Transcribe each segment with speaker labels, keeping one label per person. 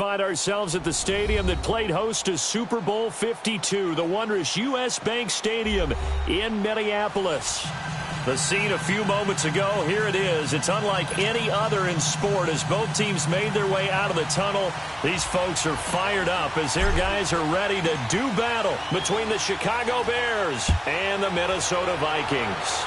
Speaker 1: find ourselves at the stadium that played host to Super Bowl 52, the wondrous U.S. Bank Stadium in Minneapolis. The scene a few moments ago, here it is. It's unlike any other in sport as both teams made their way out of the tunnel. These folks are fired up as their guys are ready to do battle between the Chicago Bears and the Minnesota Vikings.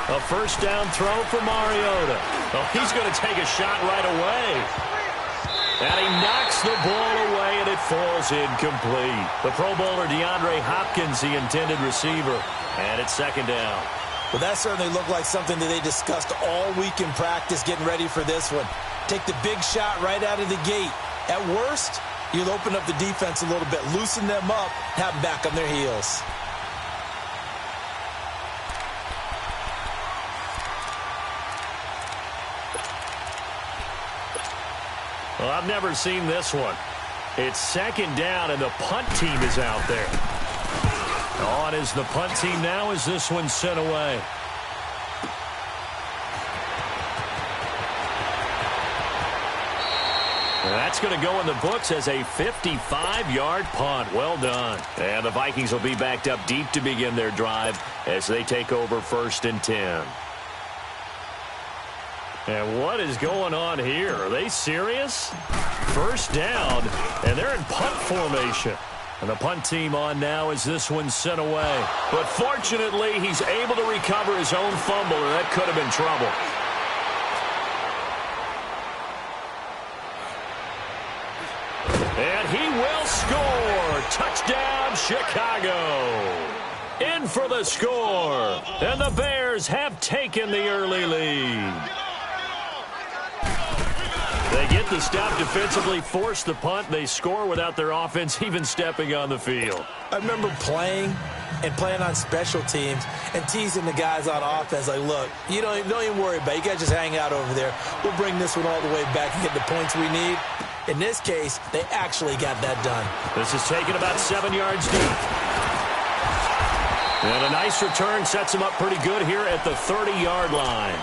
Speaker 1: A first down throw for Mariota. Oh, he's going to take a shot right away. And he knocks the ball away, and it falls incomplete. The Pro Bowler DeAndre Hopkins, the intended receiver. And it's second down.
Speaker 2: Well, that certainly looked like something that they discussed all week in practice, getting ready for this one. Take the big shot right out of the gate. At worst, you'll open up the defense a little bit, loosen them up, have them back on their heels.
Speaker 1: Well, I've never seen this one. It's second down, and the punt team is out there. On is the punt team now as this one's sent away. And that's going to go in the books as a 55-yard punt. Well done. And the Vikings will be backed up deep to begin their drive as they take over 1st and 10. And what is going on here? Are they serious? First down, and they're in punt formation. And the punt team on now as this one's sent away. But fortunately, he's able to recover his own fumble, and that could have been trouble. And he will score. Touchdown, Chicago. In for the score. And the Bears have taken the early lead. They get the stop defensively, force the punt. They score without their offense even stepping on the field.
Speaker 2: I remember playing on special teams and teasing the guys on offense like, look, you don't even worry about it. You guys just hang out over there. We'll bring this one all the way back and get the points we need. In this case, they actually got that done.
Speaker 1: This is taken about 7 yards deep. And a nice return sets them up pretty good here at the 30-yard line.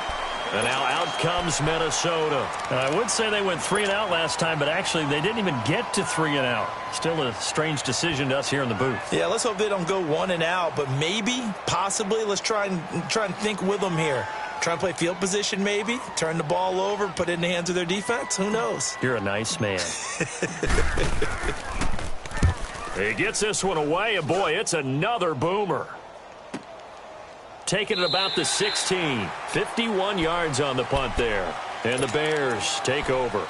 Speaker 1: And now out comes Minnesota. I would say they went 3 and out last time, but actually they didn't even get to 3 and out. Still a strange decision to us here in the booth.
Speaker 2: Yeah, let's hope they don't go 1 and out, but maybe, possibly, let's try and think with them here. Try and play field position maybe, turn the ball over, put it in the hands of their defense. Who knows?
Speaker 1: You're a nice man. He gets this one away, and boy, it's another boomer. Taking it about the 16. 51 yards on the punt there. And the Bears take over.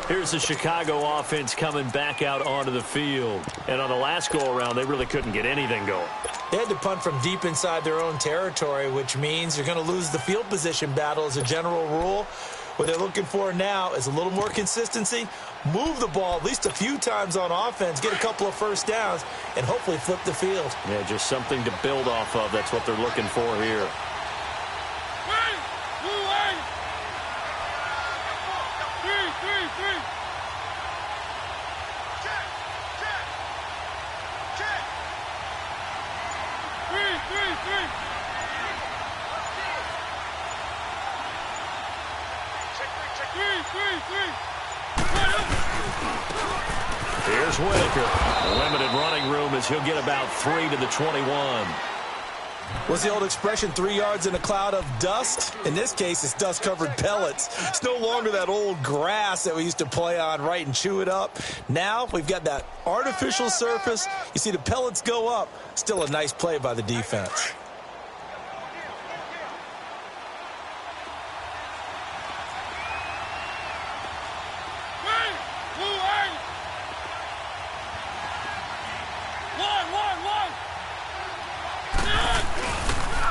Speaker 1: Here's the Chicago offense coming back out onto the field. And on the last go-around, they really couldn't get anything going.
Speaker 2: They had to punt from deep inside their own territory, which means you're going to lose the field position battle as a general rule. What they're looking for now is a little more consistency, move the ball at least a few times on offense, get a couple of first downs, and hopefully flip the field.
Speaker 1: Yeah, just something to build off of. That's what they're looking for here. Here's Whitaker. Limited running room as he'll get about 3 to the 21.
Speaker 2: What's the old expression, 3 yards in a cloud of dust? In this case, it's dust-covered pellets. It's no longer that old grass that we used to play on, right, and chew it up. Now we've got that artificial surface. You see the pellets go up. Still a nice play by the defense.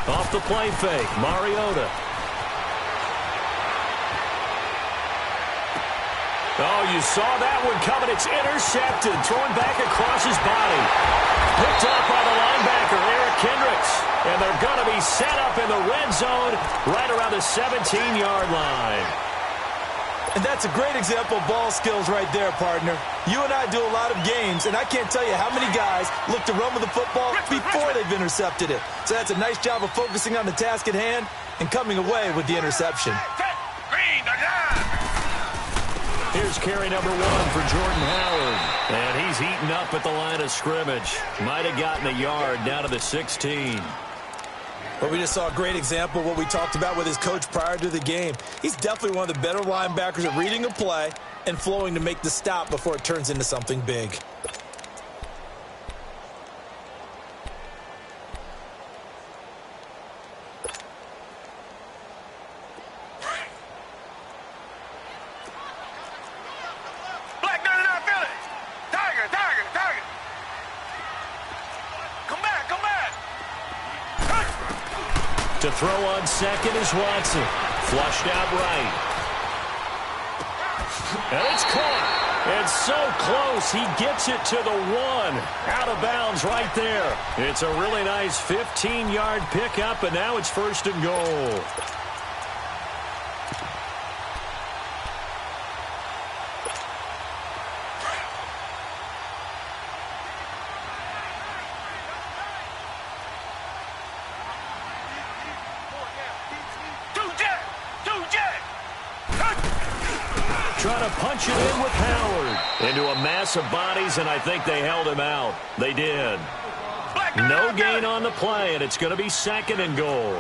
Speaker 1: Off the play fake, Mariota. Oh, you saw that one coming. It's intercepted. Thrown back across his body. Picked up by the linebacker, Eric Kendricks. And they're going to be set up in the red zone right around the 17-yard line.
Speaker 2: And that's a great example of ball skills right there, partner. You and I do a lot of games, and I can't tell you how many guys look to run with the football before they've intercepted it. So that's a nice job of focusing on the task at hand and coming away with the interception.
Speaker 1: Here's carry number 1 for Jordan Howard. And he's eaten up at the line of scrimmage. Might have gotten a yard down to the 16.
Speaker 2: Well, we just saw a great example of what we talked about with his coach prior to the game. He's definitely one of the better linebackers at reading a play and flowing to make the stop before it turns into something big.
Speaker 1: To throw on second is Watson. Flushed out right. And it's caught. It's so close. He gets it to the 1. Out of bounds right there. It's a really nice 15-yard pickup, and now it's first and goal. Trying to punch it in with Howard. Into a mass of bodies, and I think they held him out. They did. No gain on the play, and it's going to be second and goal.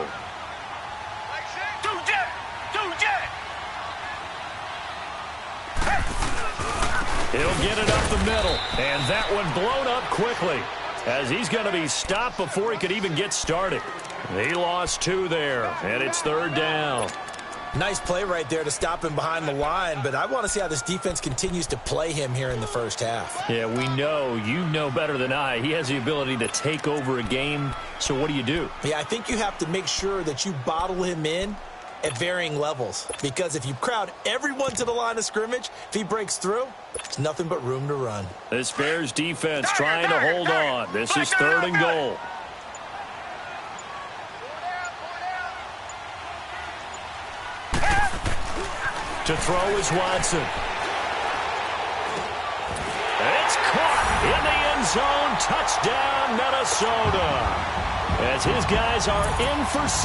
Speaker 1: He'll get it up the middle, and that one blown up quickly as he's going to be stopped before he could even get started. He lost 2 there, and it's third down.
Speaker 2: Nice play right there to stop him behind the line, but I want to see how this defense continues to play him here in the first half.
Speaker 1: Yeah, we know. You know better than I. He has the ability to take over a game, so what do you do?
Speaker 2: Yeah, I think you have to make sure that you bottle him in at varying levels, because if you crowd everyone to the line of scrimmage, if he breaks through, there's nothing but room to run.
Speaker 1: This Bears defense trying to hold on. This is third and goal. To throw is Watson. It's caught in the end zone. Touchdown, Minnesota. As his guys are in for 6.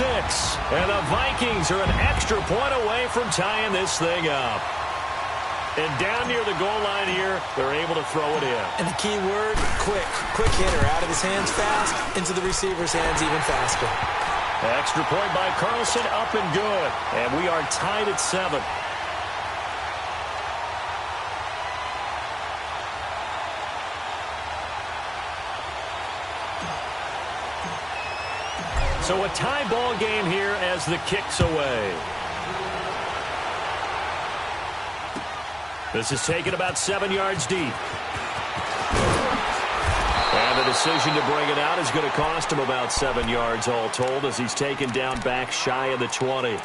Speaker 1: And the Vikings are an extra point away from tying this thing up. And down near the goal line here, they're able to throw it in.
Speaker 2: And the key word, quick. Quick hitter. Out of his hands fast, into the receiver's hands even faster.
Speaker 1: Extra point by Carlson, up and good. And we are tied at 7. So a tie ball game here as the kick's away. This is taken about 7 yards deep. And the decision to bring it out is going to cost him about 7 yards all told as he's taken down back shy of the 20.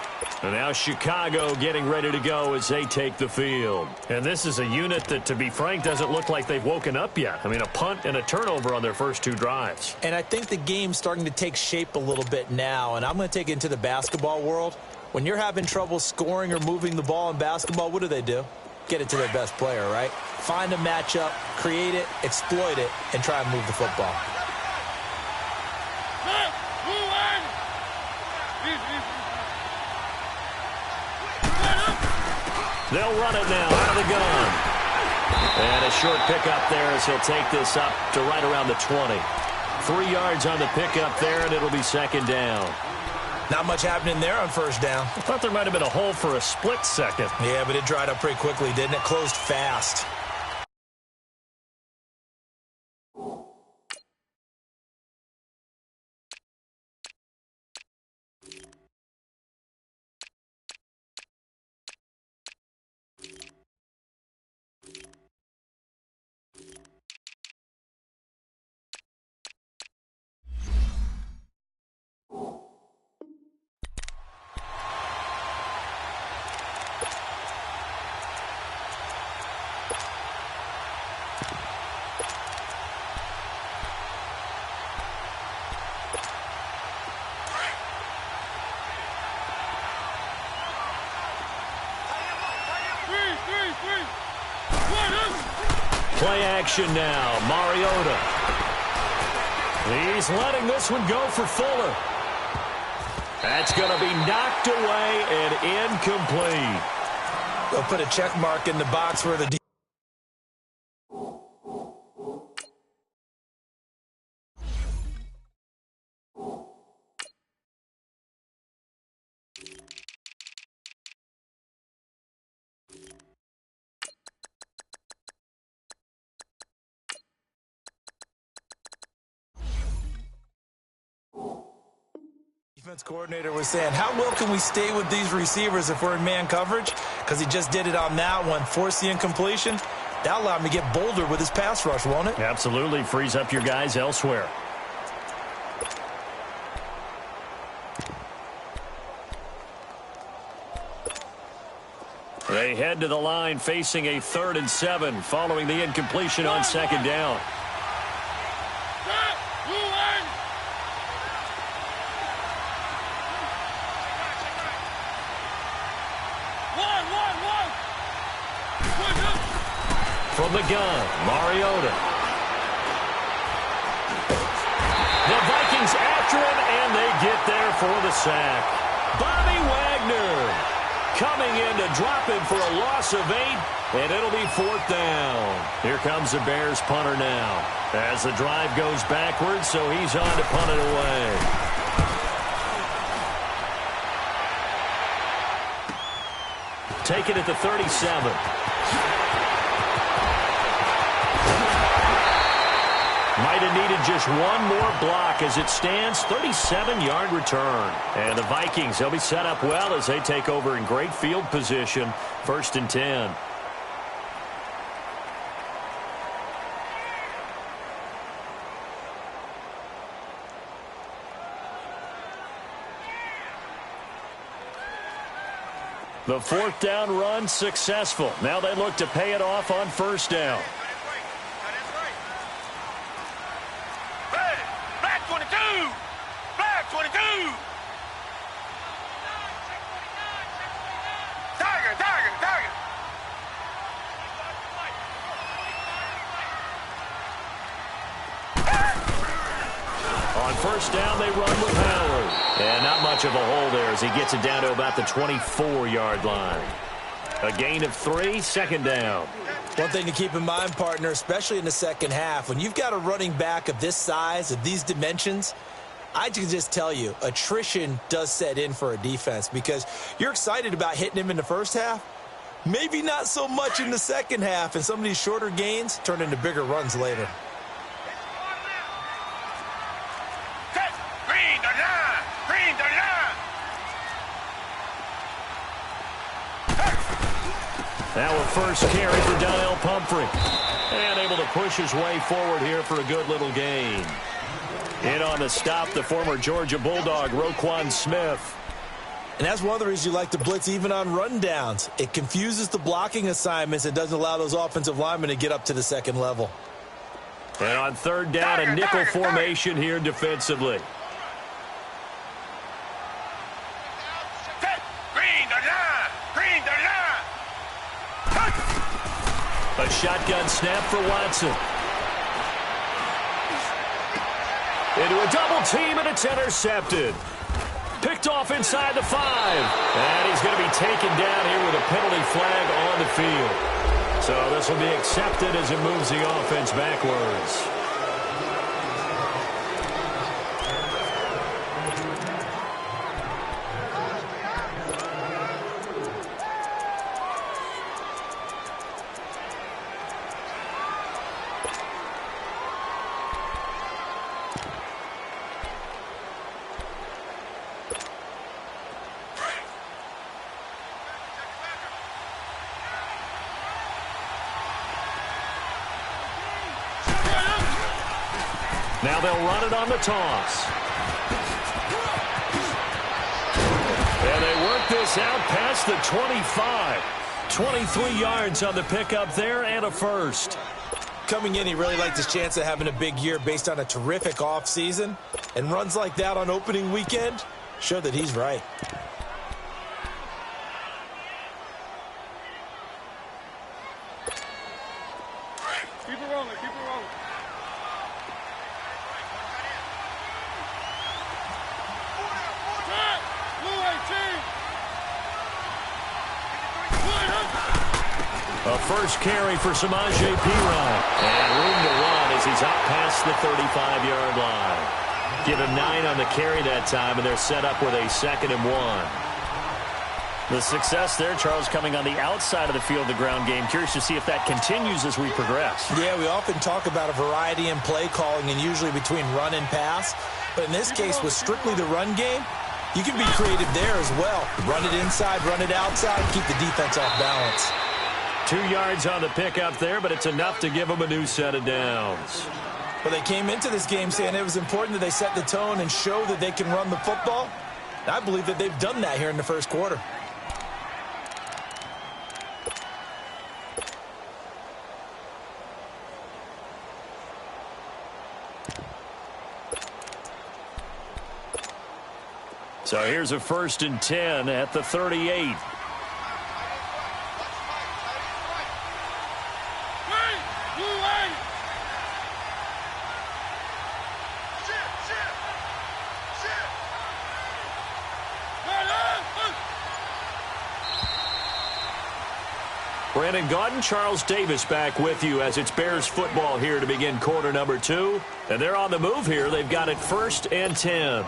Speaker 1: And now Chicago getting ready to go as they take the field. And this is a unit that, to be frank, doesn't look like they've woken up yet. I mean, a punt and a turnover on their first 2 drives.
Speaker 2: And I think the game's starting to take shape a little bit now, and I'm going to take it into the basketball world. When you're having trouble scoring or moving the ball in basketball, what do? Get it to their best player, right? Find a matchup, create it, exploit it, and try and move the football.
Speaker 1: They'll run it now out of the gun. And a short pickup there as he'll take this up to right around the 20. 3 yards on the pickup there, and it'll be second down.
Speaker 2: Not much happening there on first down.
Speaker 1: I thought there might have been a hole for a split second.
Speaker 2: Yeah, but it dried up pretty quickly, didn't it? Closed fast.
Speaker 1: Play action now, Mariota. He's letting this one go for Fuller. That's going to be knocked away and incomplete.
Speaker 2: They'll put a check mark in the box for the defense coordinator was saying, how well can we stay with these receivers if we're in man coverage? Because he just did it on that one, forced the incompletion. That allowed him to get bolder with his pass rush, won't it?
Speaker 1: Absolutely. Frees up your guys elsewhere. They head to the line facing a 3rd and 7 following the incompletion on second down. From the gun, Mariota. The Vikings after him, and they get there for the sack. Bobby Wagner coming in to drop him for a loss of 8, and it'll be 4th down. Here comes the Bears punter now as the drive goes backwards, so he's on to punt it away. Take it at the 37. Might have needed just one more block as it stands. 37-yard return. And the Vikings, they'll be set up well as they take over in great field position. 1st and 10. The 4th down run successful. Now they look to pay it off on 1st down. On 1st down, they run with Howard. And not much of a hole there as he gets it down to about the 24-yard line. A gain of 3, 2nd down.
Speaker 2: One thing to keep in mind, partner, especially in the second half, when you've got a running back of this size, of these dimensions, I can just tell you, attrition does set in for a defense because you're excited about hitting him in the first half. Maybe not so much in the second half, and some of these shorter gains turn into bigger runs later.
Speaker 1: Now a first carry for Donnell Pumphrey. And able to push his way forward here for a good little gain. In on the stop, the former Georgia Bulldog, Roquan Smith.
Speaker 2: And that's one of the reasons you like to blitz even on rundowns. It confuses the blocking assignments and doesn't allow those offensive linemen to get up to the second level.
Speaker 1: And on 3rd down, a nickel formation here defensively. A shotgun snap for Watson. Into a double team, and it's intercepted. Picked off inside the 5. And he's going to be taken down here with a penalty flag on the field. So So this will be accepted as it moves the offense backwards. Now they'll run it on the toss. And they work this out past the 25. 23 yards on the pickup there and a first.
Speaker 2: Coming in, he really liked his chance of having a big year based on a terrific offseason. And runs like that on opening weekend show that he's right.
Speaker 3: Keep it rolling, keep it rolling.
Speaker 1: A first carry for Samaje Perine. And room to run as he's out past the 35-yard line. Give him 9 on the carry that time, and they're set up with a 2nd and 1. The success there, Charles, coming on the outside of the field, the ground game. Curious to see if that continues as we progress.
Speaker 2: Yeah, we often talk about a variety in play calling and usually between run and pass. But in this case, with strictly the run game, you can be creative there as well. Run it inside, run it outside, keep the defense off balance.
Speaker 1: 2 yards on the pickup there, but it's enough to give them a new set of downs.
Speaker 2: But they came into this game saying it was important that they set the tone and show that they can run the football. And I believe that they've done that here in the first quarter.
Speaker 1: So here's a 1st and 10 at the 38. Brandon Gaudin, Charles Davis back with you as it's Bears football here to begin quarter number 2. And they're on the move here. They've got it 1st and 10.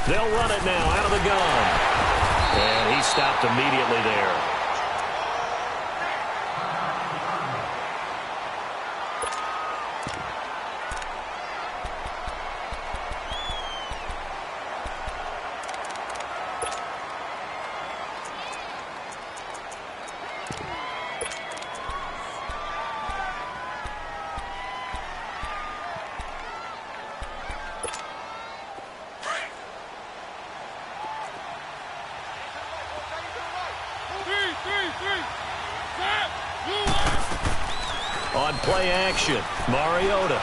Speaker 1: They'll run it now out of the gun. And he stopped immediately there. On play action, Mariota.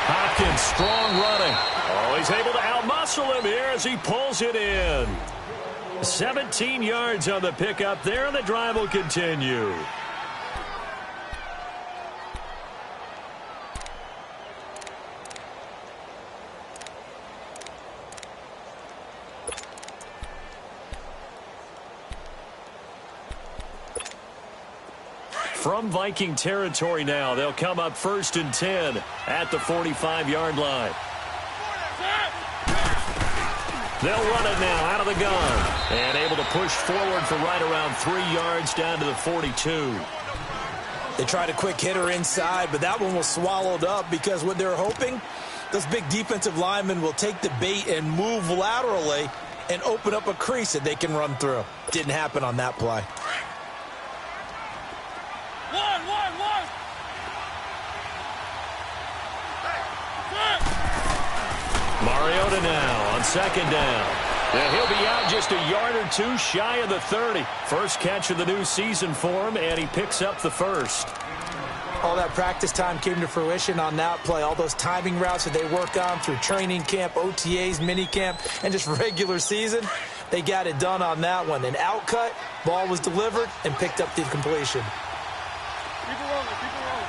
Speaker 1: Hopkins, strong running. Oh, he's able to outmuscle him here as he pulls it in. 17 yards on the pickup there, and the drive will continue. From Viking territory now, they'll come up 1st and 10 at the 45-yard line. They'll run it now out of the gun and able to push forward for right around 3 yards down to the 42.
Speaker 2: They tried a quick hitter inside, but that one was swallowed up because what they're hoping, those big defensive linemen will take the bait and move laterally and open up a crease that they can run through. Didn't happen on that play.
Speaker 1: Mariota now on second down. And he'll be out just a yard or two shy of the 30. First catch of the new season for him, and he picks up the first.
Speaker 2: All that practice time came to fruition on that play. All those timing routes that they work on through training camp, OTAs, minicamp, and just regular season, they got it done on that one. An outcut, ball was delivered, and picked up the completion.
Speaker 3: Keep it rolling, keep it rolling.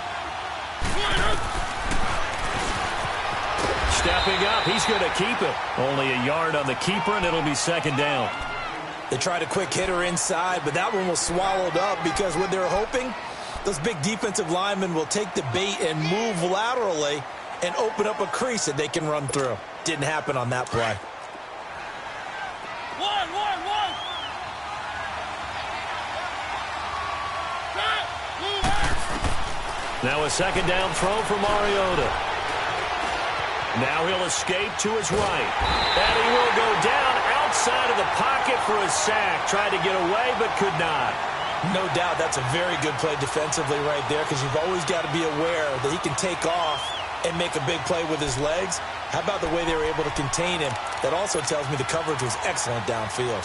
Speaker 1: Stepping up, he's going to keep it. Only a yard on the keeper, and it'll be second down.
Speaker 2: They tried a quick hitter inside, but that one was swallowed up because what they're hoping, those big defensive linemen will take the bait and move laterally and open up a crease that they can run through. Didn't happen on that play.
Speaker 3: One.
Speaker 1: Now a second down throw for Mariota. Now he'll escape to his right. And he will go down outside of the pocket for a sack. Tried to get away, but could not.
Speaker 2: No doubt that's a very good play defensively right there because you've always got to be aware that he can take off and make a big play with his legs. How about the way they were able to contain him? That also tells me the coverage was excellent downfield.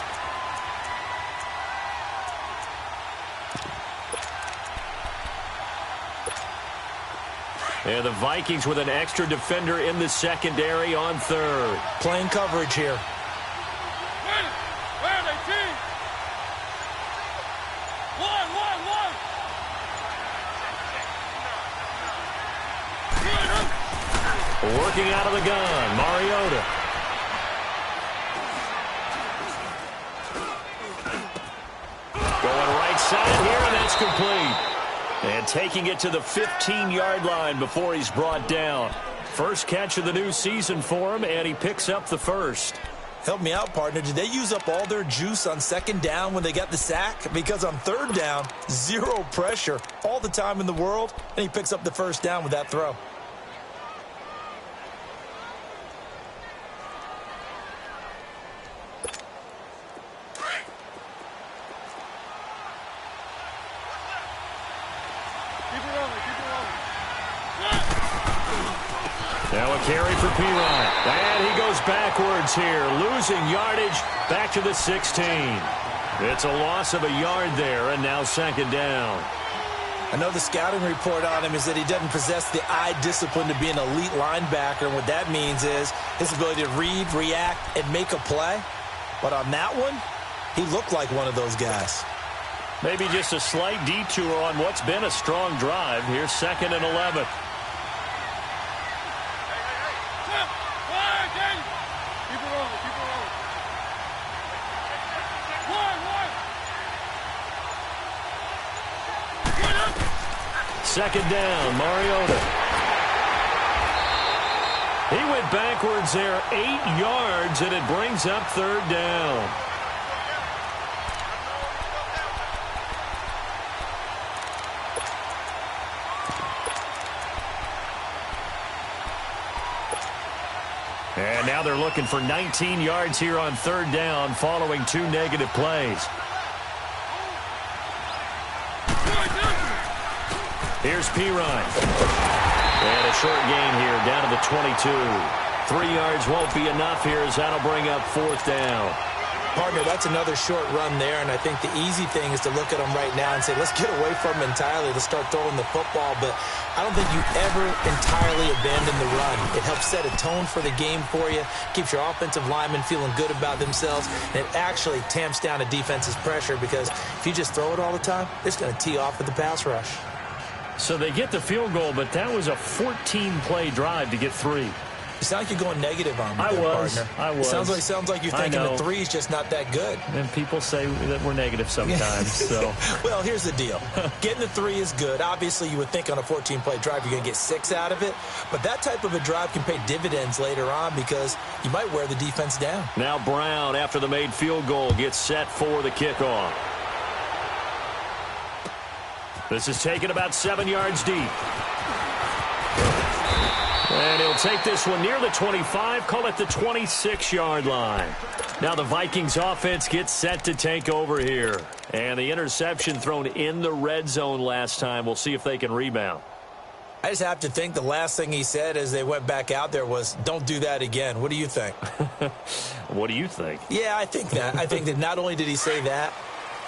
Speaker 1: And the Vikings with an extra defender in the secondary on third.
Speaker 2: Playing coverage here.
Speaker 3: Where are they, team? One.
Speaker 1: Working out of the gun, Mariota. Going right side here, and that's complete. And taking it to the 15-yard line before he's brought down. First catch of the new season for him, and he picks up the first.
Speaker 2: Help me out, partner. Did they use up all their juice on second down when they got the sack? Because on third down, zero pressure all the time in the world, and he picks up the first down with that throw.
Speaker 1: Now a carry for Pirine. And he goes backwards here, losing yardage back to the 16. It's a loss of a yard there, and now second down.
Speaker 2: I know the scouting report on him is that he doesn't possess the eye discipline to be an elite linebacker, and what that means is his ability to read, react, and make a play. But on that one, he looked like one of those guys.
Speaker 1: Maybe just a slight detour on what's been a strong drive. Here's second and 11.
Speaker 3: Keep it rolling.
Speaker 1: Second down, Mariota. He went backwards there 8 yards, and it brings up third down. And now they're looking for 19 yards here on third down following 2 negative plays. Here's Pirine. And a short gain here down to the 22. 3 yards won't be enough here as that'll bring up fourth down.
Speaker 2: Partner, that's another short run there, and I think the easy thing is to look at him right now and say, let's get away from him entirely. Let's start throwing the football, but I don't think you ever entirely abandon the run. It helps set a tone for the game for you, keeps your offensive linemen feeling good about themselves, and it actually tamps down a defense's pressure because if you just throw it all the time, it's going to tee off with the pass rush.
Speaker 1: So they get the field goal, but that was a 14-play drive to get 3.
Speaker 2: You sound like you're going negative on me, partner.
Speaker 1: I was.
Speaker 2: It sounds like you're thinking the 3 is just not that good.
Speaker 1: And people say that we're negative sometimes. So,
Speaker 2: well, here's the deal. Getting the 3 is good. Obviously, you would think on a 14-play drive you're going to get 6 out of it. But that type of a drive can pay dividends later on because you might wear the defense down.
Speaker 1: Now Brown, after the made field goal, gets set for the kickoff. This is taken about 7 yards deep. And he'll take this one near the 25, call it the 26-yard line. Now the Vikings offense gets set to take over here. And the interception thrown in the red zone last time. We'll see if they can rebound.
Speaker 2: I just have to think the last thing he said as they went back out there was, don't do that again. What do you think?
Speaker 1: What do you think?
Speaker 2: Yeah, I think that. I think that not only did he say that,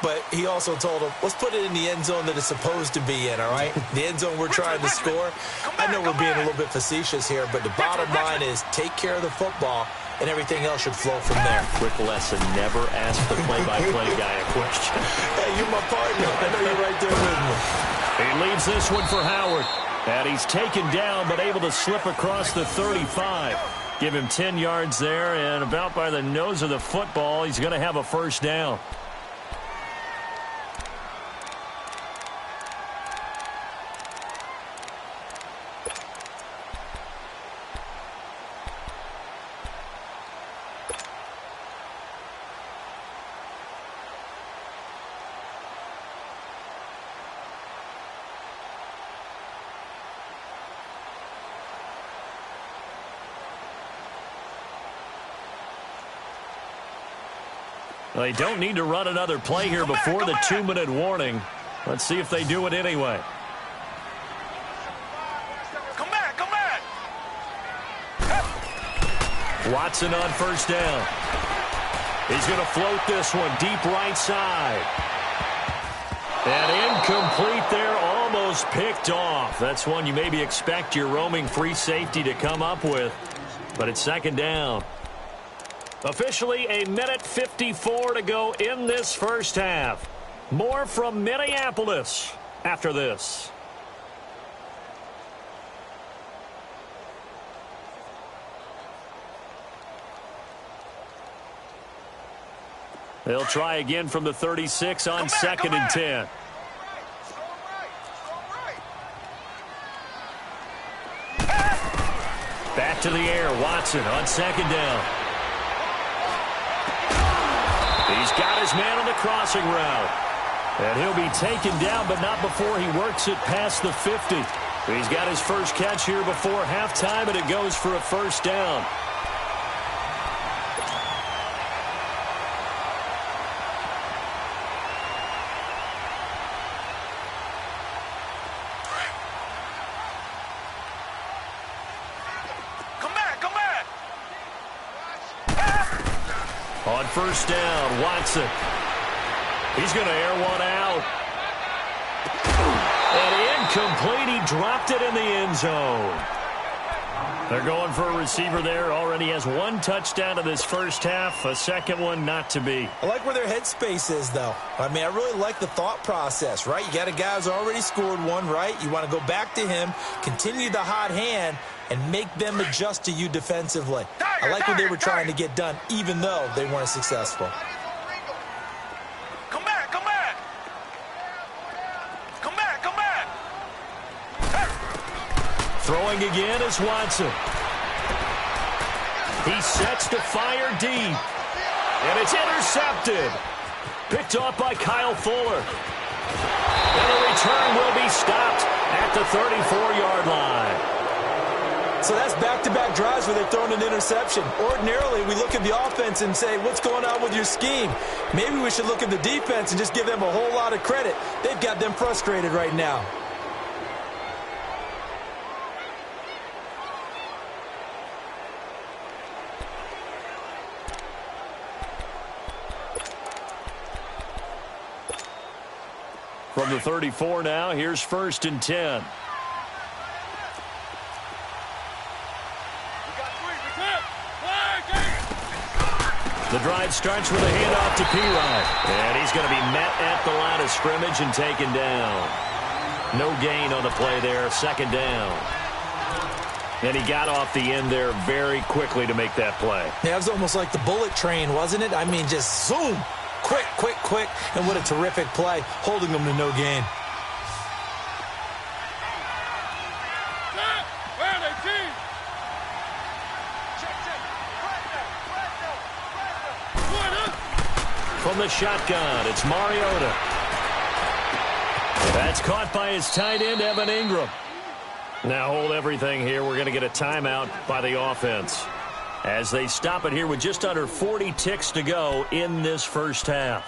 Speaker 2: but he also told him, let's put it in the end zone that it's supposed to be in, all right? The end zone we're trying to score. I know we're being a little bit facetious here, but the bottom line is take care of the football, and everything else should flow from there.
Speaker 1: Quick lesson, never ask the play-by-play guy a question.
Speaker 2: Hey, you're my partner. I know you're right there with me.
Speaker 1: He leaves this one for Howard. And he's taken down, but able to slip across the 35. Give him 10 yards there, and about by the nose of the football, he's going to have a first down. They don't need to run another play here before the 2-minute warning. Let's see if they do it anyway.
Speaker 3: Come back, come back.
Speaker 1: Watson on first down. He's going to float this one deep right side. And incomplete there, almost picked off. That's one you maybe expect your roaming free safety to come up with. But it's second down. Officially a minute 54 to go in this first half. More from Minneapolis after this. They'll try again from the 36 on second and 10. Back to the air, Watson on second down. He's got his man on the crossing route. And he'll be taken down, but not before he works it past the 50. He's got his first catch here before halftime, and it goes for a first down. On first down, Watson. He's going to air one out. And incomplete. He dropped it in the end zone. They're going for a receiver there. Already has one touchdown in this first half. A second one not to be.
Speaker 2: I like where their headspace is, though. I mean, I really like the thought process, right? You got a guy who's already scored one, right? You want to go back to him, continue the hot hand, and make them adjust to you defensively. I like what they were trying to get done, even though they weren't successful.
Speaker 3: Come back, come back. Come back, come back.
Speaker 1: Throwing again is Watson. He sets to fire deep. And it's intercepted. Picked off by Kyle Fuller. And the return will be stopped at the 34-yard line.
Speaker 2: So that's back-to-back drives where they're throwing an interception. Ordinarily, we look at the offense and say, what's going on with your scheme? Maybe we should look at the defense and just give them a whole lot of credit. They've got them frustrated right now.
Speaker 1: From the 34 now, here's first and 10. The drive starts with a handoff to P-Rod. And he's going to be met at the line of scrimmage and taken down. No gain on the play there, second down. And he got off the end there very quickly to make that play.
Speaker 2: Yeah, it was almost like the bullet train, wasn't it? I mean, just zoom. Quick, quick, quick. And what a terrific play, holding them to no gain.
Speaker 1: From the shotgun, it's Mariota. That's caught by his tight end, Evan Ingram. Now hold everything here. We're going to get a timeout by the offense as they stop it here with just under 40 ticks to go in this first half.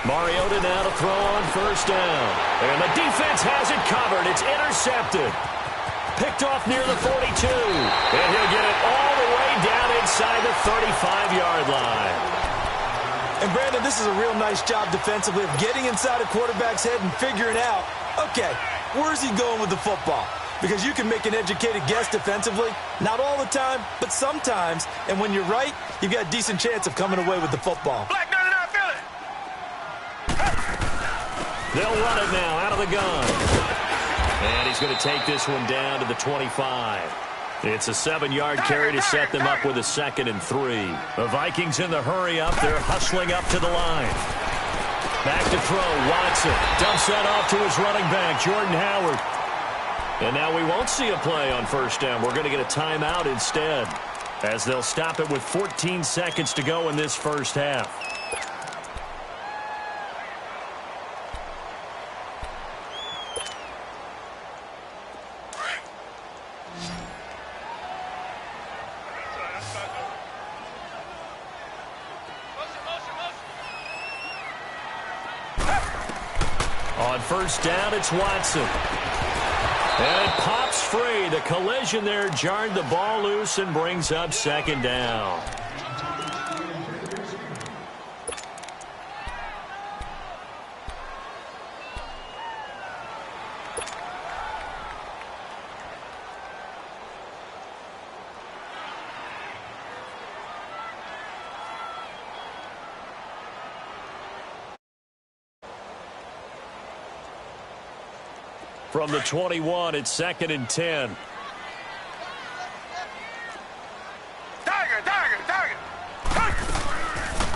Speaker 1: Mariota now to throw on first down. And the defense has it covered. It's intercepted. Picked off near the 42. And he'll get it all the way down inside the 35-yard line.
Speaker 2: And, Brandon, this is a real nice job defensively of getting inside a quarterback's head and figuring out, okay, where's he going with the football? Because you can make an educated guess defensively. Not all the time, but sometimes. And when you're right, you've got a decent chance of coming away with the football.
Speaker 3: Black 99 Philly.
Speaker 1: They'll run it now out of the gun. And he's going to take this one down to the 25. It's a 7-yard carry to set them up with a 2nd and 3. The Vikings in the hurry up. They're hustling up to the line. Back to throw. Watson dumps that off to his running back, Jordan Howard. And now we won't see a play on first down. We're going to get a timeout instead, as they'll stop it with 14 seconds to go in this first half. On first down, it's Watson. And it pops free. The collision there jarred the ball loose and brings up 2nd down. From the 21, it's 2nd and 10.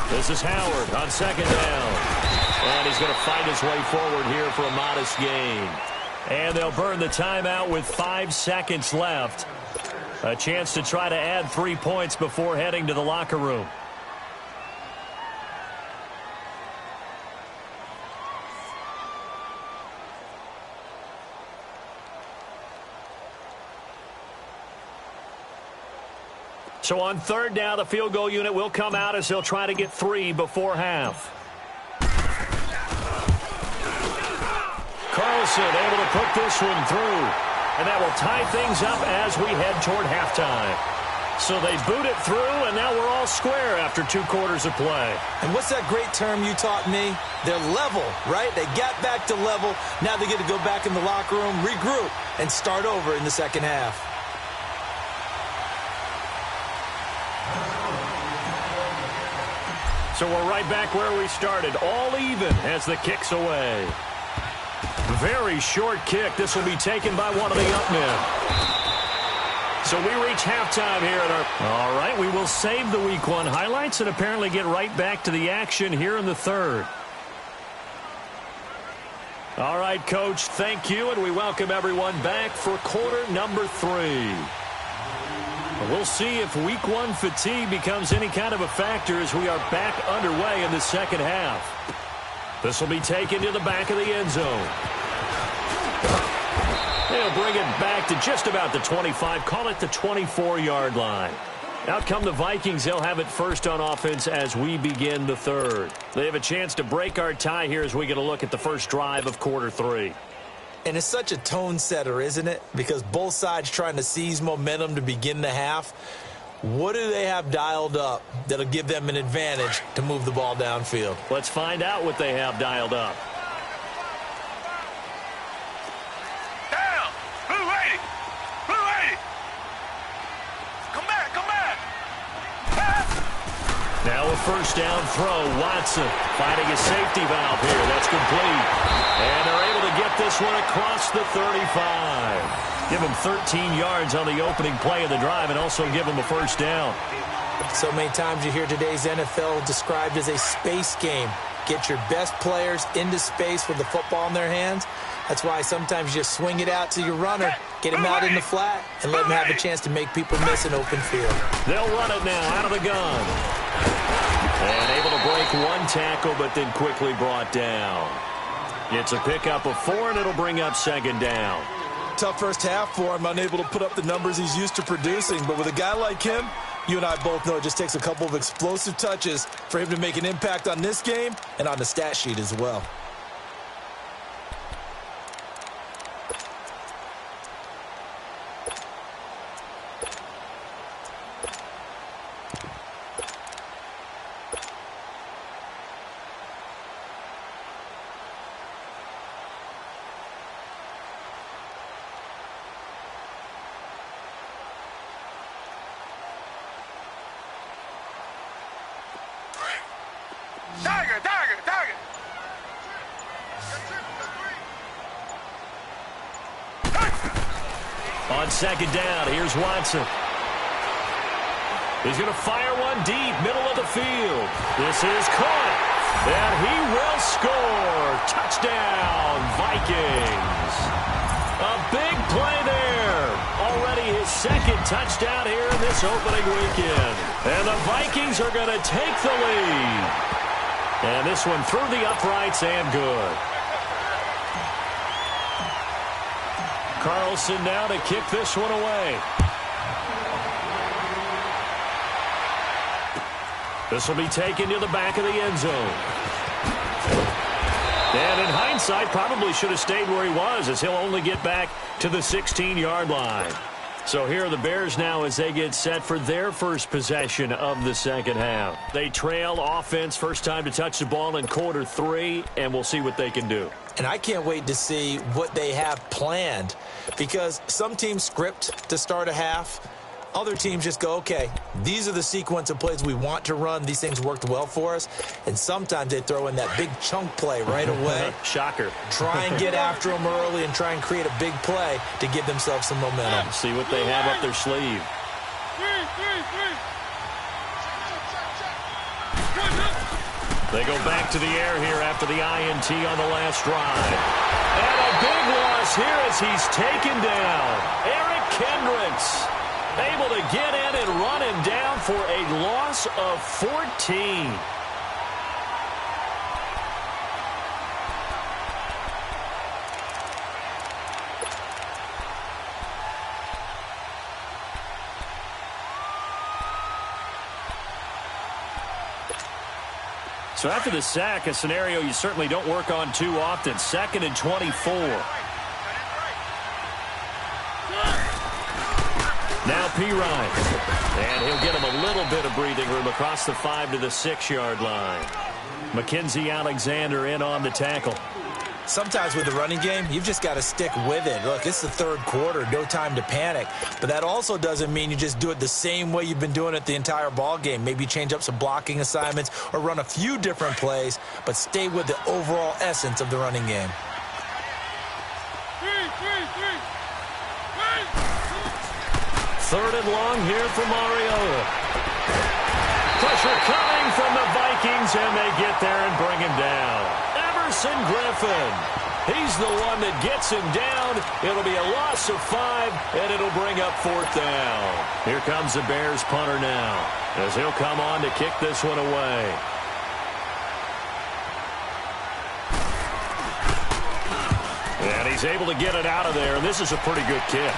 Speaker 1: This is Howard on 2nd down. And he's going to fight his way forward here for a modest gain. And they'll burn the timeout with 5 seconds left. A chance to try to add 3 points before heading to the locker room. So on 3rd down, the field goal unit will come out as they'll try to get 3 before half. Carlson able to put this one through. And that will tie things up as we head toward halftime. So they boot it through, and now we're all square after 2 quarters of play.
Speaker 2: And what's that great term you taught me? They're level, right? They got back to level. Now they get to go back in the locker room, regroup, and start over in the second half.
Speaker 1: So we're right back where we started, all even as the kick's away. Very short kick. This will be taken by one of the up men. So we reach halftime here at our... All right, we will save the Week 1 highlights and apparently get right back to the action here in the 3rd. All right, Coach, thank you, and we welcome everyone back for quarter number 3. We'll see if Week 1 fatigue becomes any kind of a factor as we are back underway in the second half. This will be taken to the back of the end zone. They'll bring it back to just about the 25, call it the 24-yard line. Out come the Vikings. They'll have it first on offense as we begin the 3rd. They have a chance to break our tie here as we get a look at the first drive of quarter 3.
Speaker 2: And it's such a tone setter, isn't it? Because both sides trying to seize momentum to begin the half. What do they have dialed up that'll give them an advantage to move the ball downfield?
Speaker 1: Let's find out what they have dialed up.
Speaker 3: Down. Blue 80. Blue 80. Come back. Come back.
Speaker 1: Now a first down throw. Watson finding a safety valve here. That's complete. And they're able to get this one across the 35. Give them 13 yards on the opening play of the drive and also give them a first down.
Speaker 2: So many times you hear today's NFL described as a space game. Get your best players into space with the football in their hands. That's why sometimes you just swing it out to your runner, get him out in the flat, and let him have a chance to make people miss an open field.
Speaker 1: They'll run it now out of the gun. And able to break one tackle, but then quickly brought down. It's a pickup of 4, and it'll bring up second down.
Speaker 2: Tough first half for him, unable to put up the numbers he's used to producing. But with a guy like him, you and I both know it just takes a couple of explosive touches for him to make an impact on this game and on the stat sheet as well.
Speaker 3: Target!
Speaker 1: On second down, here's Watson. He's going to fire one deep, middle of the field. This is caught, and he will score. Touchdown, Vikings. A big play there. Already his second touchdown here in this opening weekend. And the Vikings are going to take the lead. And this one through the uprights and good. Carlson now to kick this one away. This will be taken to the back of the end zone. And in hindsight, probably should have stayed where he was, as he'll only get back to the 16-yard line. So here are the Bears now as they get set for their first possession of the second half. They trail offense, first time to touch the ball in quarter 3, and we'll see what they can do.
Speaker 2: And I can't wait to see what they have planned, because some teams script to start a half. Other teams just go, okay, these are the sequence of plays we want to run. These things worked well for us. And sometimes they throw in that big chunk play right away.
Speaker 1: Shocker.
Speaker 2: Try and get after them early and try and create a big play to give themselves some momentum.
Speaker 1: See what they have up their sleeve. They go back to the air here after the INT on the last drive. And a big loss here as he's taken down. Eric Kendricks able to get in and run him down for a loss of 14. So after the sack, a scenario you certainly don't work on too often. 2nd and 24. Now Pirine. And he'll get him a little bit of breathing room across the 5 to the 6-yard line. Mackenzie Alexander in on the tackle.
Speaker 2: Sometimes with the running game, you've just got to stick with it. Look, it's the third quarter, no time to panic. But that also doesn't mean you just do it the same way you've been doing it the entire ball game. Maybe change up some blocking assignments or run a few different plays, but stay with the overall essence of the running game.
Speaker 1: Third and long here for Mariota. Pressure coming from the Vikings, and they get there and bring him down. Everson Griffin. He's the one that gets him down. It'll be a loss of 5, and it'll bring up 4th down. Here comes the Bears punter now, as he'll come on to kick this one away. And he's able to get it out of there, and this is a pretty good kick.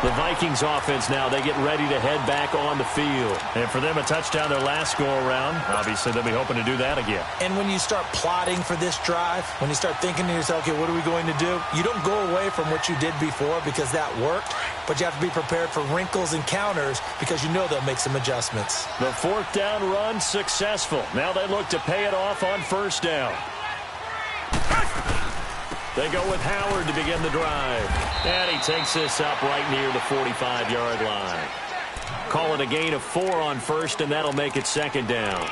Speaker 1: The Vikings offense now, they get ready to head back on the field. And for them, a touchdown their last go-around. Obviously, they'll be hoping to do that again.
Speaker 2: And when you start plotting for this drive, when you start thinking to yourself, okay, what are we going to do? You don't go away from what you did before because that worked, but you have to be prepared for wrinkles and counters because you know they'll make some adjustments.
Speaker 1: The 4th down run successful. Now they look to pay it off on 1st down. They go with Howard to begin the drive. And he takes this up right near the 45-yard line. Call it a gain of 4 on 1st, and that'll make it 2nd down.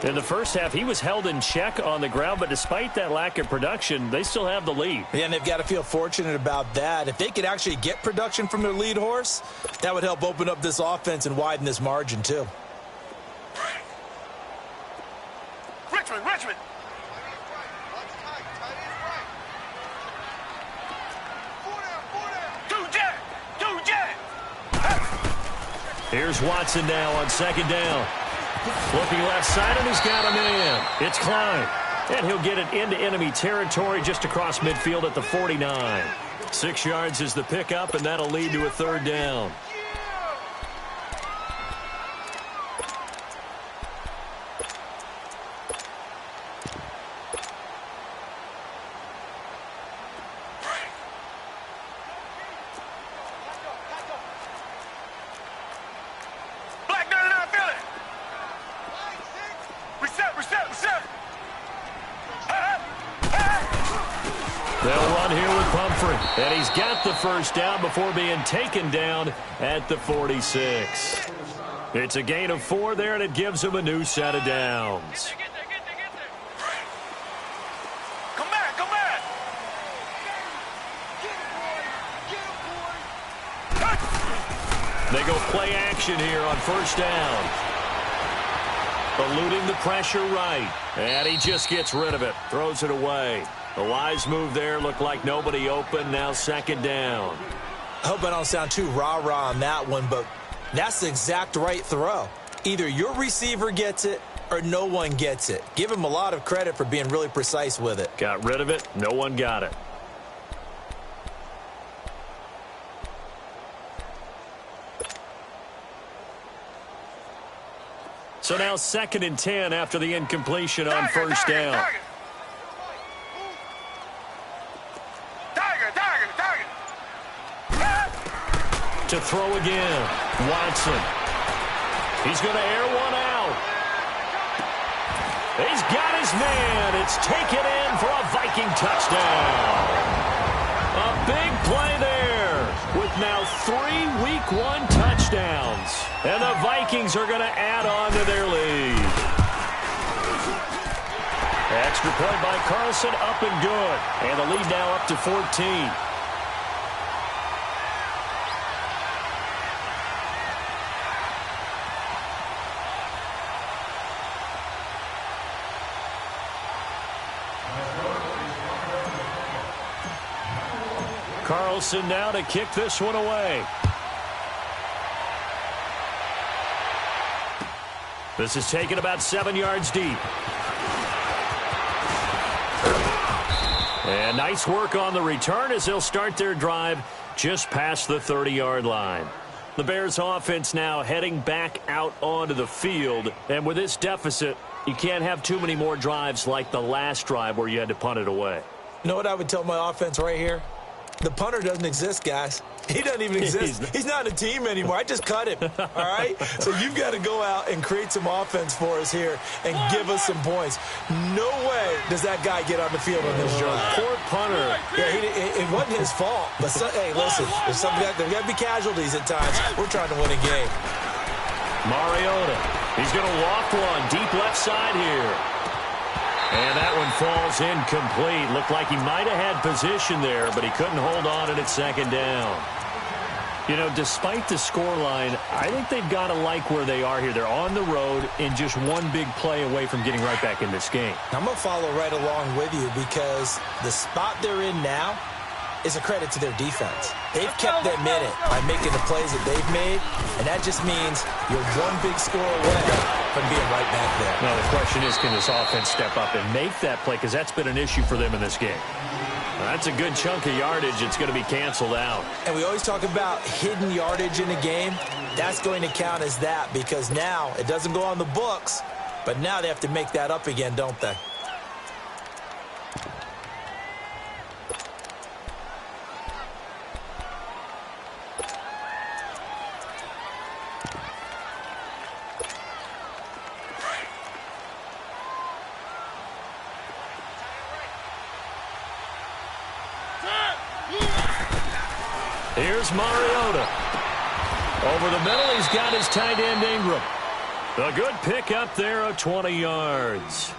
Speaker 1: In the first half, he was held in check on the ground, but despite that lack of production, they still have the lead.
Speaker 2: Yeah, and they've got to feel fortunate about that. If they could actually get production from their lead horse, that would help open up this offense and widen this margin, too.
Speaker 3: Richmond.
Speaker 1: Here's Watson now on second down. Looking left side, and he's got a man. It's Klein. And he'll get it into enemy territory just across midfield at the 49. 6 yards is the pickup, and that'll lead to a third down. They'll run here with Pumphrey. And he's got the first down before being taken down at the 46. It's a gain of 4 there, and it gives him a new set of downs.
Speaker 3: Come back, come back.
Speaker 1: They go play action here on first down. Eluding the pressure right. And he just gets rid of it. Throws it away. A wise move there. Looked like nobody open. Now second down.
Speaker 2: I hope I don't sound too rah-rah on that one, but that's the exact right throw. Either your receiver gets it or no one gets it. Give him a lot of credit for being really precise with it.
Speaker 1: Got rid of it. No one got it. So now 2nd and 10 after the incompletion on first down. To throw again. Watson. He's going to air one out. He's got his man. It's taken in for a Viking touchdown. A big play there with now 3 Week 1 touchdowns. And the Vikings are going to add on to their lead. Extra point by Carlson, up and good. And the lead now up to 14. Carlson now to kick this one away. This is taken about 7 yards deep. And nice work on the return as they'll start their drive just past the 30-yard line. The Bears offense now heading back out onto the field. And with this deficit, you can't have too many more drives like the last drive where you had to punt it away.
Speaker 2: You know what I would tell my offense right here? The punter doesn't exist, guys. He doesn't even exist. He's not a team anymore. I just cut him, all right? So you've got to go out and create some offense for us here and give us some points. No way does that guy get on the field on this drive.
Speaker 1: Poor punter.
Speaker 2: Yeah, it wasn't his fault. But, hey, listen, there's got to be casualties at times. We're trying to win a game.
Speaker 1: Mariota. He's going to loft one deep left side here. And that one falls incomplete. Looked like he might have had position there, but he couldn't hold on at second down. You know, despite the scoreline, I think they've got to like where they are here. They're on the road and just one big play away from getting right back in this game.
Speaker 2: I'm going to follow right along with you because the spot they're in now is a credit to their defense. They've kept them in it by making the plays that they've made, and that just means you're one big score away from being right back there.
Speaker 1: Now, the question is, can this offense step up and make that play? Because that's been an issue for them in this game. That's a good chunk of yardage. It's going to be canceled out.
Speaker 2: And we always talk about hidden yardage in a game. That's going to count as that because now it doesn't go on the books, but now they have to make that up again, don't they?
Speaker 1: Here's Mariota. Over the middle, he's got his tight end Ingram. A good pickup there of 20 yards.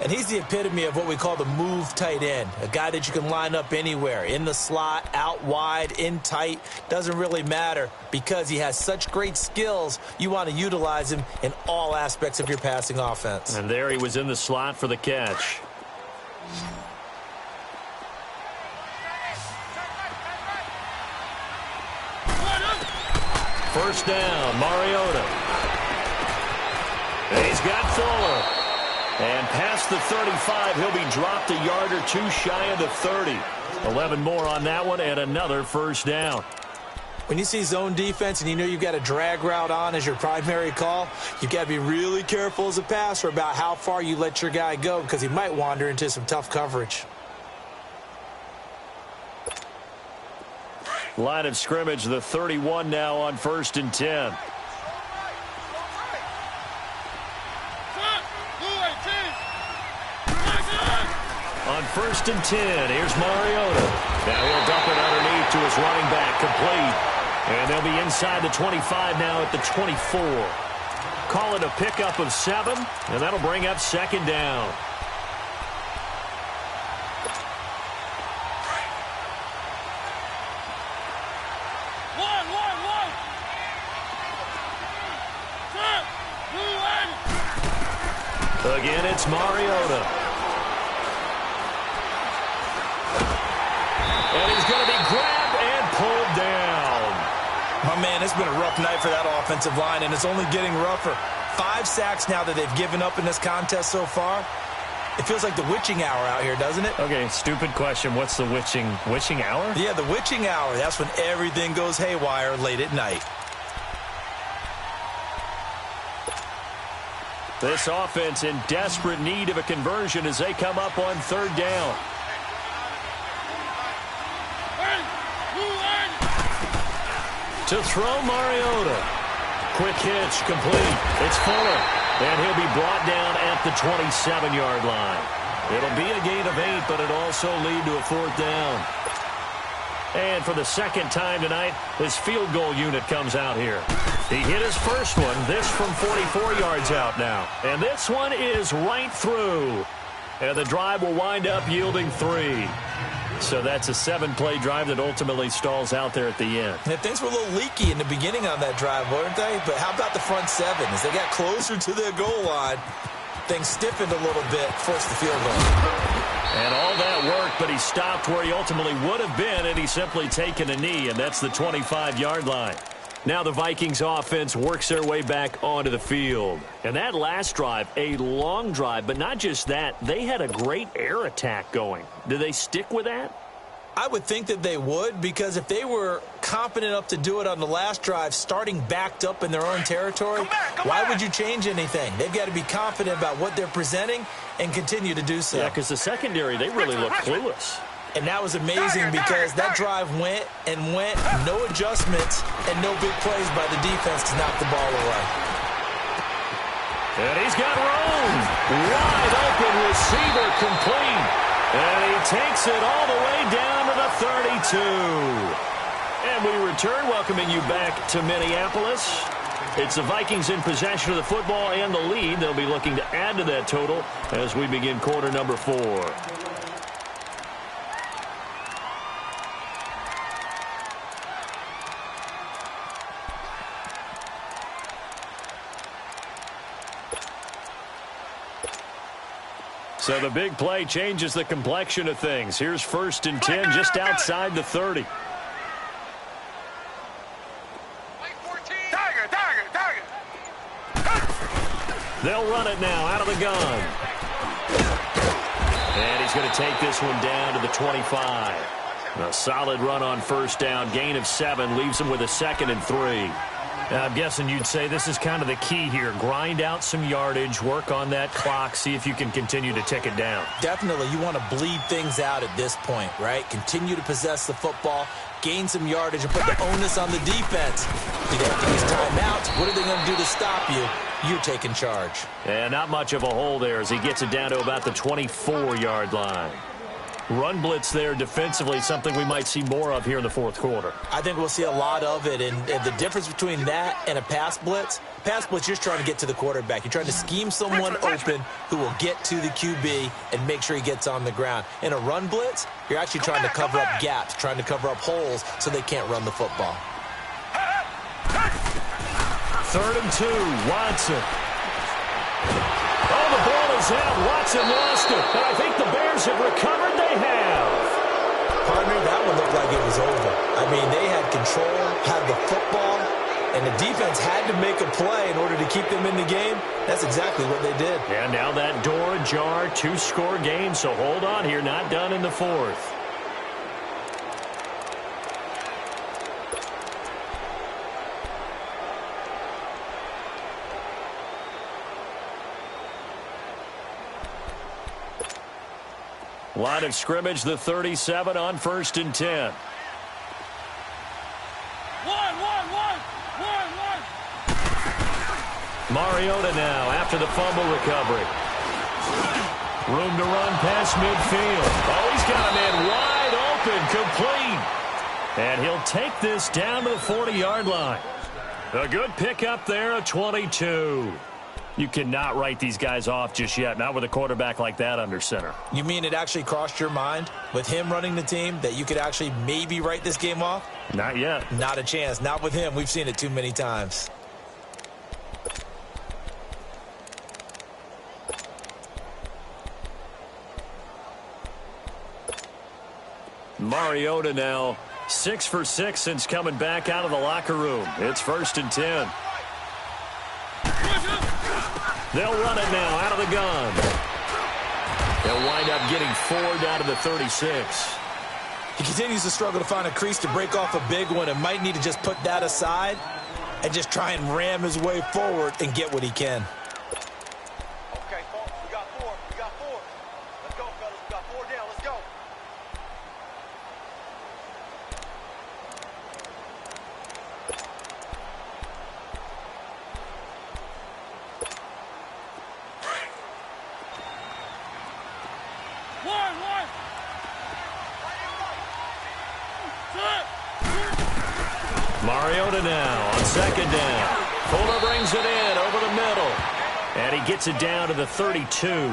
Speaker 2: And he's the epitome of what we call the move tight end. A guy that you can line up anywhere. In the slot, out wide, in tight. Doesn't really matter because he has such great skills. You want to utilize him in all aspects of your passing offense.
Speaker 1: And there he was in the slot for the catch. first down. Mariota. And he's got Fuller. And past the 35, he'll be dropped a yard or two shy of the 30. 11 more on that one and another first down.
Speaker 2: When you see zone defense and you know you've got a drag route on as your primary call, you've got to be really careful as a passer about how far you let your guy go because he might wander into some tough coverage.
Speaker 1: Line of scrimmage, the 31 now on 1st and 10. On 1st and 10, here's Mariota. Now he'll dump it underneath to his running back, complete. And they'll be inside the 25 now at the 24. Call it a pickup of 7, and that'll bring up 2nd down. Again, it's Mariota. And he's going to be grabbed and pulled down.
Speaker 2: My man, it's been a rough night for that offensive line, and it's only getting rougher. 5 sacks now that they've given up in this contest so far. It feels like the witching hour out here, doesn't it?
Speaker 1: Okay, stupid question. What's the witching hour?
Speaker 2: Yeah, the witching hour. That's when everything goes haywire late at night.
Speaker 1: This offense in desperate need of a conversion as they come up on 3rd down. To throw Mariota. Quick hitch, complete. It's Fuller. And he'll be brought down at the 27-yard line. It'll be a gain of 8, but it'll also lead to a 4th down. And for the 2nd time tonight, his field goal unit comes out here. He hit his first one, this from 44 yards out now. And this one is right through. And the drive will wind up yielding 3. So that's a 7-play drive that ultimately stalls out there at the end.
Speaker 2: And things were a little leaky in the beginning on that drive, weren't they? But how about the front 7? As they got closer to their goal line, things stiffened a little bit, forced the field goal.
Speaker 1: And all that worked, but he stopped where he ultimately would have been had he simply taken a knee, and that's the 25-yard line. Now the Vikings offense works their way back onto the field. And that last drive, a long drive, but not just that, they had a great air attack going. Do they stick with that?
Speaker 2: I would think that they would, because if they were confident enough to do it on the last drive, starting backed up in their own territory, why would you change anything? They've got to be confident about what they're presenting and continue to do so.
Speaker 1: Yeah, because the secondary, they really look clueless.
Speaker 2: And that was amazing because that drive went and went, no adjustments, and no big plays by the defense to knock the ball away.
Speaker 1: And he's got room. Wide open receiver, complete. And he takes it all the way down to the 32. And we return, welcoming you back to Minneapolis. It's the Vikings in possession of the football and the lead. They'll be looking to add to that total as we begin quarter number 4. So the big play changes the complexion of things. Here's 1st and 10 just outside the 30. They'll run it now out of the gun. And he's going to take this one down to the 25. A solid run on 1st down. Gain of 7 leaves him with a 2nd and 3. I'm guessing you'd say this is kind of the key here. Grind out some yardage, work on that clock, see if you can continue to tick it down.
Speaker 2: Definitely. You want to bleed things out at this point, right? Continue to possess the football, gain some yardage, and put the onus on the defense. Do they have to use timeouts? What are they going to do to stop you? You're taking charge.
Speaker 1: And not much of a hole there as he gets it down to about the 24-yard line. Run blitz there defensively, something we might see more of here in the 4th quarter.
Speaker 2: I think we'll see a lot of it, and the difference between that and a pass blitz, you're just trying to get to the quarterback. You're trying to scheme someone open who will get to the QB and make sure he gets on the ground. In a run blitz, you're actually trying to cover up gaps, trying to cover up holes so they can't run the football.
Speaker 1: 3rd and 2, Watson. Oh, the ball is out. Watson lost it. And I think the Bears have recovered. They have.
Speaker 2: Partner, that one looked like it was over. I mean, they had control, had the football, and the defense had to make a play in order to keep them in the game. That's exactly what they did.
Speaker 1: And now that door ajar, 2-score game, so hold on here, not done in the fourth. Line of scrimmage, the 37 on 1st and 10. Mariota now after the fumble recovery. Room to run past midfield. Oh, he's got a man wide open, complete. And he'll take this down to the 40-yard line. A good pickup there, a 22. You cannot write these guys off just yet, not with a quarterback like that under center.
Speaker 2: You mean it actually crossed your mind with him running the team that you could actually maybe write this game off?
Speaker 1: Not yet.
Speaker 2: Not a chance. Not with him. We've seen it too many times.
Speaker 1: Mariota now 6 for 6 since coming back out of the locker room. It's 1st and 10. They'll run it now out of the gun. They'll wind up getting 4 down to the 36.
Speaker 2: He continues to struggle to find a crease to break off a big one and might need to just put that aside and just try and ram his way forward and get what he can.
Speaker 3: Okay, folks, we got 4. We got 4. Let's go, fellas. We got 4 down. Let's go.
Speaker 1: Mariota now on 2nd down. Fuller brings it in over the middle. And he gets it down to the 32.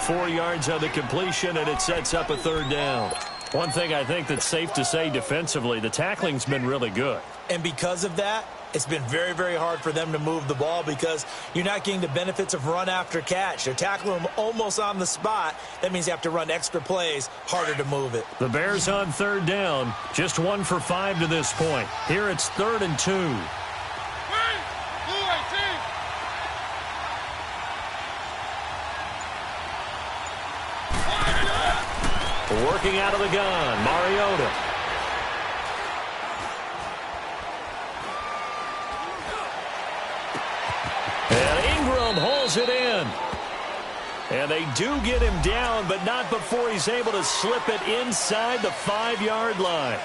Speaker 1: 4 yards on the completion, and it sets up a 3rd down. One thing I think that's safe to say defensively, the tackling's been really good.
Speaker 2: And because of that, it's been very, very hard for them to move the ball because you're not getting the benefits of run after catch. They're tackling them almost on the spot. That means you have to run extra plays, harder to move it.
Speaker 1: The Bears on 3rd down, just 1 for 5 to this point. Here it's 3rd and 2. Working out of the gun, Mariota. And Ingram holds it in. And they do get him down, but not before he's able to slip it inside the 5-yard line.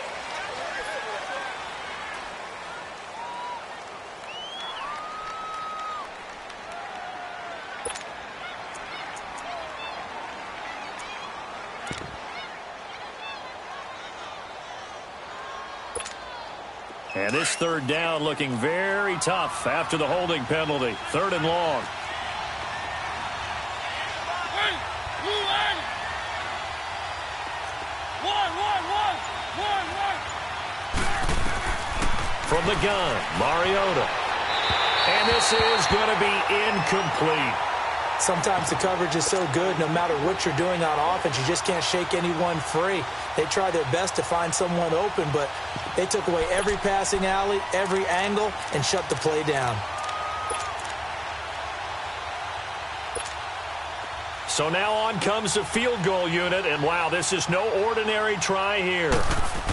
Speaker 1: And this 3rd down looking very tough after the holding penalty. 3rd and long. From the gun, Mariota. And this is going to be incomplete.
Speaker 2: Sometimes the coverage is so good, no matter what you're doing on offense, you just can't shake anyone free. They try their best to find someone open, but they took away every passing alley, every angle, and shut the play down.
Speaker 1: So now on comes the field goal unit, and wow, this is no ordinary try here.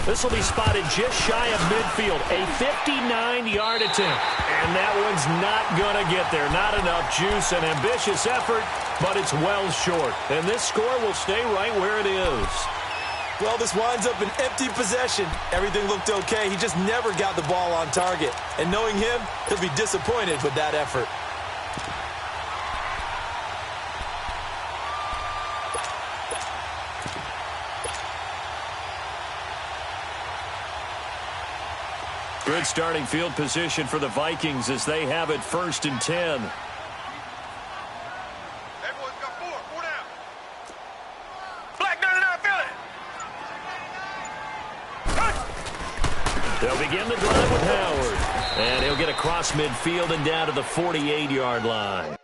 Speaker 1: This will be spotted just shy of midfield, a 59-yard attempt. And that one's not going to get there. Not enough juice, an ambitious effort, but it's well short. And this score will stay right where it is.
Speaker 2: Well, this winds up an empty possession. Everything looked okay. He just never got the ball on target. And knowing him, he'll be disappointed with that effort.
Speaker 1: Good starting field position for the Vikings as they have it 1st and 10.
Speaker 3: Everyone's got 4. 4 down. Black 99, fill it.
Speaker 1: They'll begin the drive with Howard. And he'll get across midfield and down to the 48-yard line.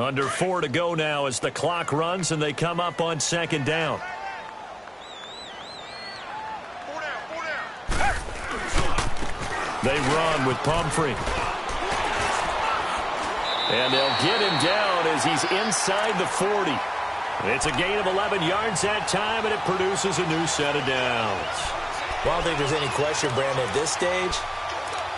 Speaker 1: Under 4 to go now as the clock runs and they come up on second down. They run with Pumphrey. And they'll get him down as he's inside the 40. It's a gain of 11 yards that time, and it produces a new set of downs.
Speaker 2: Well, I don't think there's any question, Brandon, at this stage,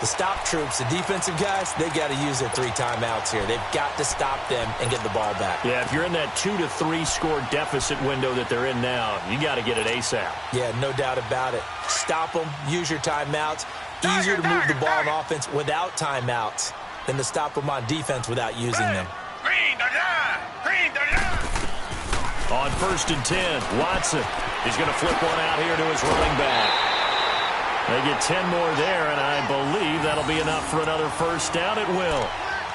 Speaker 2: the stop troops, the defensive guys, they got to use their 3 timeouts here. They've got to stop them and get the ball back.
Speaker 1: Yeah, if you're in that 2 to 3 score deficit window that they're in now, you got to get it ASAP.
Speaker 2: Yeah, no doubt about it. Stop them, use your timeouts. Easier to move the ball on offense without timeouts than to stop them on defense without using them.
Speaker 1: On 1st and 10, Watson. He's going to flip one out here to his running back. They get 10 more there, and I believe that'll be enough for another first down. It will.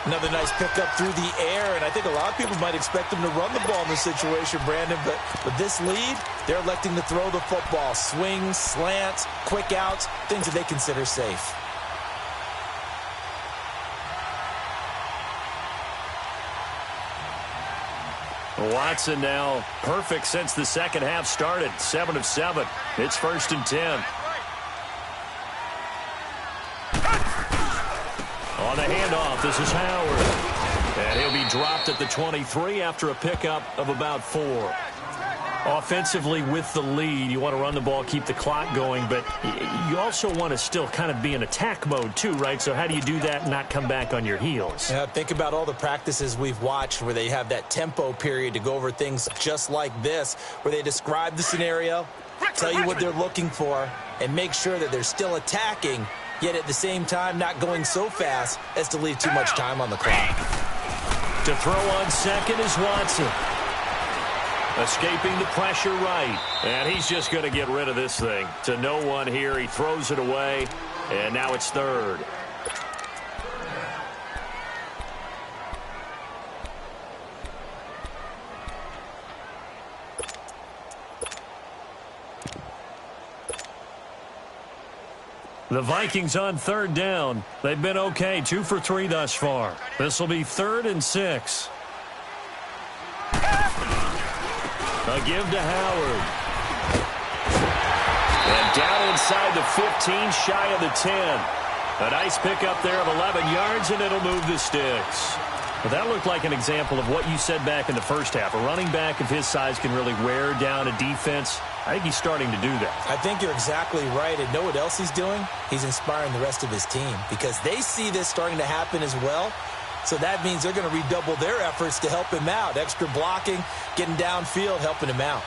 Speaker 2: Another nice pickup through the air, and I think a lot of people might expect them to run the ball in this situation, Brandon, but with this lead, they're electing to throw the football. Swings, slants, quick outs, things that they consider safe.
Speaker 1: Watson now perfect since the second half started. 7 of 7. It's 1st and 10. On the handoff, this is Howard. And he'll be dropped at the 23 after a pickup of about 4. Offensively, with the lead, you want to run the ball, keep the clock going, but you also want to still kind of be in attack mode too, right? So how do you do that and not come back on your heels?
Speaker 2: Yeah, think about all the practices we've watched where they have that tempo period to go over things just like this, where they describe the scenario, tell you what they're looking for, and make sure that they're still attacking, yet at the same time not going so fast as to leave too much time on the clock.
Speaker 1: To throw on second is Watson. Escaping the pressure right. And he's just going to get rid of this thing. To no one here. He throws it away. And now it's 3rd. The Vikings on 3rd down. They've been okay. 2 for 3 thus far. This will be 3rd and 6. A give to Howard. And down inside the 15, shy of the 10. A nice pickup there of 11 yards, and it'll move the sticks. But that looked like an example of what you said back in the first half. A running back of his size can really wear down a defense. I think he's starting to do that.
Speaker 2: I think you're exactly right. And know what else he's doing? He's inspiring the rest of his team because they see this starting to happen as well. So that means they're going to redouble their efforts to help him out. Extra blocking, getting downfield, helping him out.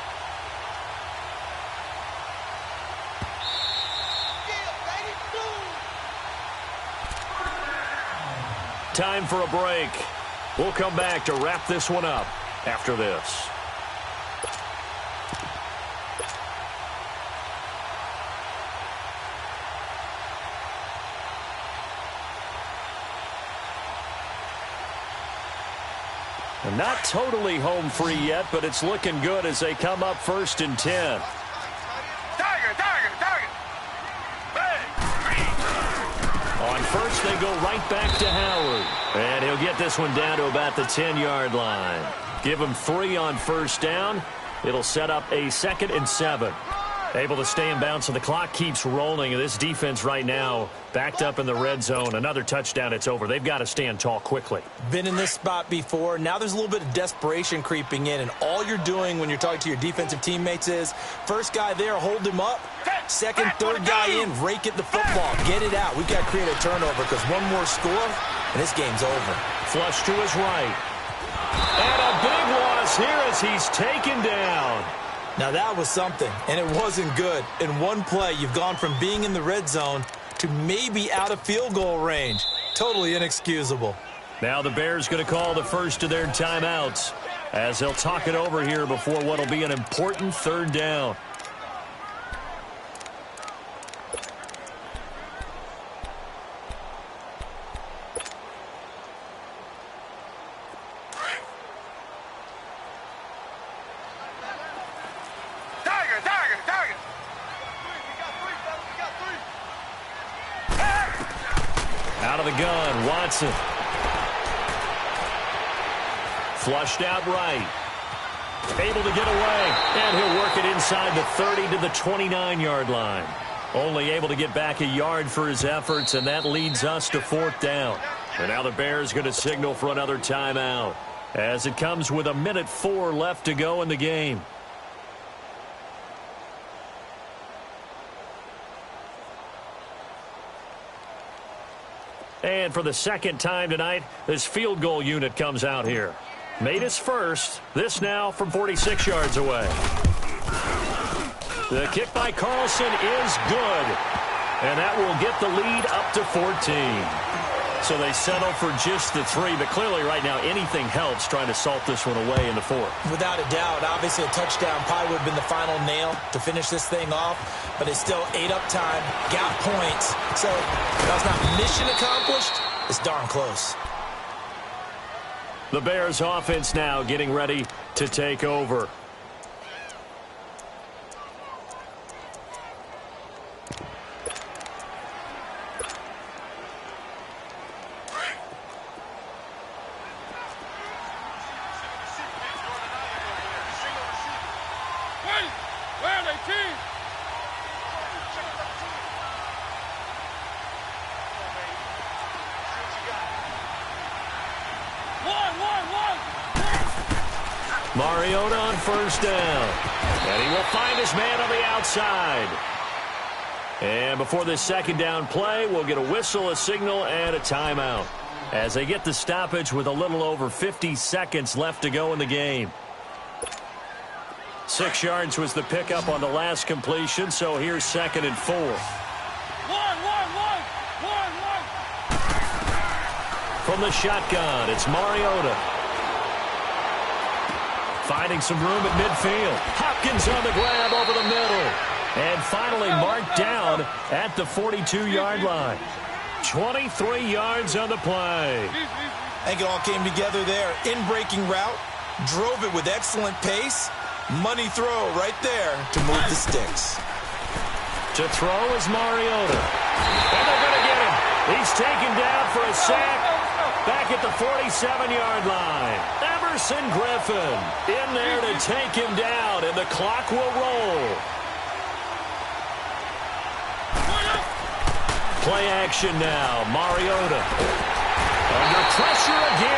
Speaker 1: Time for a break. We'll come back to wrap this one up after this. Not totally home free yet, but it's looking good as they come up 1st and 10. On 1st, they go right back to Howard. And he'll get this one down to about the 10-yard line. Give him 3 on 1st down. It'll set up a 2nd and 7. Able to stay in bounds, so the clock keeps rolling. And this defense right now backed up in the red zone. Another touchdown, it's over. They've got to stand tall quickly.
Speaker 2: Been in this spot before. Now there's a little bit of desperation creeping in. And all you're doing when you're talking to your defensive teammates is, first guy there, hold him up. Second, third guy in, rake at the football. Get it out. We've got to create a turnover because one more score, and this game's over.
Speaker 1: Flush to his right. And a big loss here as he's taken down.
Speaker 2: Now that was something, and it wasn't good. In one play, you've gone from being in the red zone to maybe out of field goal range. Totally inexcusable.
Speaker 1: Now the Bears going to call the first of their timeouts as they'll talk it over here before what will be an important 3rd down. Out of the gun, Watson. Flushed out right. Able to get away. And he'll work it inside the 30 to the 29-yard line. Only able to get back a yard for his efforts, and that leads us to 4th down. And now the Bears going to signal for another timeout, as it comes with 1:04 left to go in the game. And for the second time tonight, this field goal unit comes out here. Made his first. This now from 46 yards away. The kick by Carlson is good. And that will get the lead up to 14. So they settle for just the 3. But clearly right now anything helps trying to salt this one away in the 4th.
Speaker 2: Without a doubt. Obviously a touchdown probably would have been the final nail to finish this thing off. But it's still 8 up time. Got points. So that's not mission accomplished. It's darn close.
Speaker 1: The Bears offense now getting ready to take over. Mariota on first down. And he will find his man on the outside. And before this second down play, we'll get a whistle, a signal, and a timeout, as they get the stoppage with a little over 50 seconds left to go in the game. 6 yards was the pickup on the last completion, so here's 2nd and 4. From the shotgun, it's Mariota. Finding some room at midfield. Hopkins on the grab over the middle. And finally marked down at the 42-yard line. 23 yards on the play.
Speaker 2: I think it all came together there. In-breaking route. Drove it with excellent pace. Money throw right there to move the sticks.
Speaker 1: To throw is Mariota. And they're going to get him. He's taken down for a sack. Back at the 47-yard line. Everson Griffin in there to take him down, and the clock will roll. Play action now. Mariota under pressure again.